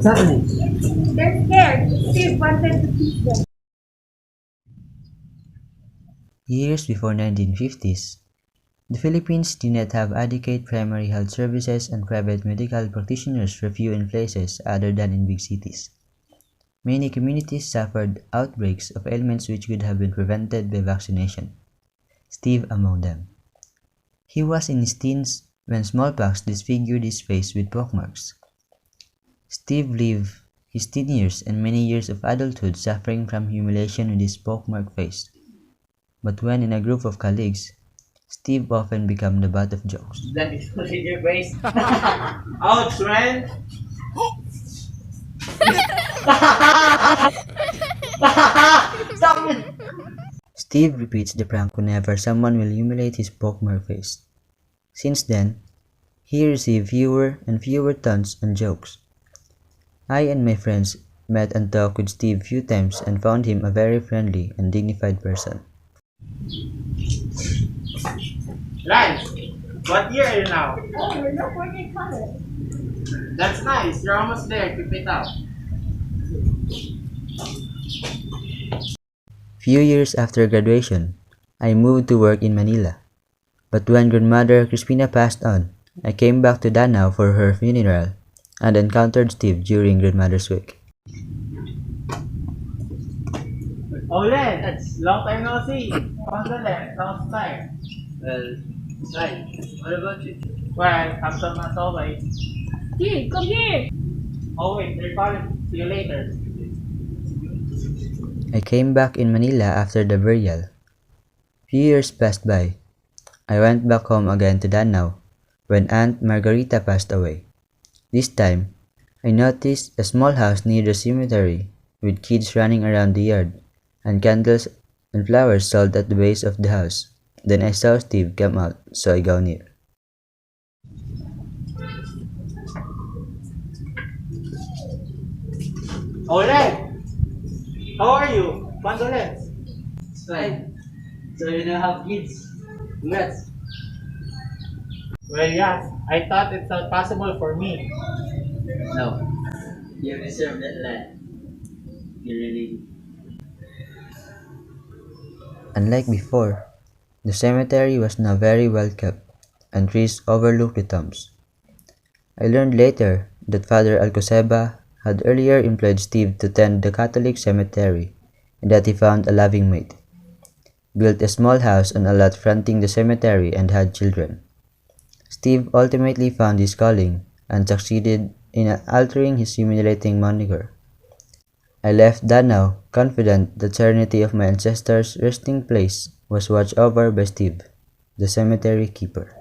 happening? They're scared. Steve wanted to teach them. Years before 1950s, the Philippines did not have adequate primary health services and private medical practitioners were few in places other than in big cities. Many communities suffered outbreaks of ailments which could have been prevented by vaccination, Steve among them. He was in his teens when smallpox disfigured his face with pockmarks. Steve lived his teen years and many years of adulthood suffering from humiliation with his pockmarked face. But when in a group of colleagues, Steve often became the butt of jokes. That exploded your face. Ouch, man! Stop it! Steve repeats the prank whenever someone will humiliate his pockmarked face. Since then, he received fewer and fewer taunts and jokes. I and my friends met and talked with Steve few times and found him a very friendly and dignified person. Lance, what year are you now? Oh, we're not working college. That's nice. You're almost there. Keep it up. Few years after graduation, I moved to work in Manila. But when grandmother Crispina passed on, I came back to Danao for her funeral and encountered Steve during grandmother's wake. Oh, Len, that's long time no see. Condolence, how's time? Well, right. What about you? Well, have some asaway. Steve, come here. Oh, wait, they're calling. See you later. I came back in Manila after the burial. Few years passed by. I went back home again to Danao when Aunt Margarita passed away. This time, I noticed a small house near the cemetery with kids running around the yard and candles and flowers sold at the base of the house. Then I saw Steve come out, so I go near. Oh, Len! How are you? Condolence. It's fine. So you don't have kids. Congrats. Well, yeah, I thought it's not possible for me. No. You deserve that land. You really do. Unlike before, the cemetery was now very well kept and trees overlooked the tombs. I learned later that Father Alcoseba had earlier employed Steve to tend the Catholic cemetery and that he found a loving mate, built a small house on a lot fronting the cemetery and had children. Steve ultimately found his calling and succeeded in altering his humiliating moniker. I left Danao confident the serenity of my ancestors' resting place was watched over by Steve, the cemetery keeper.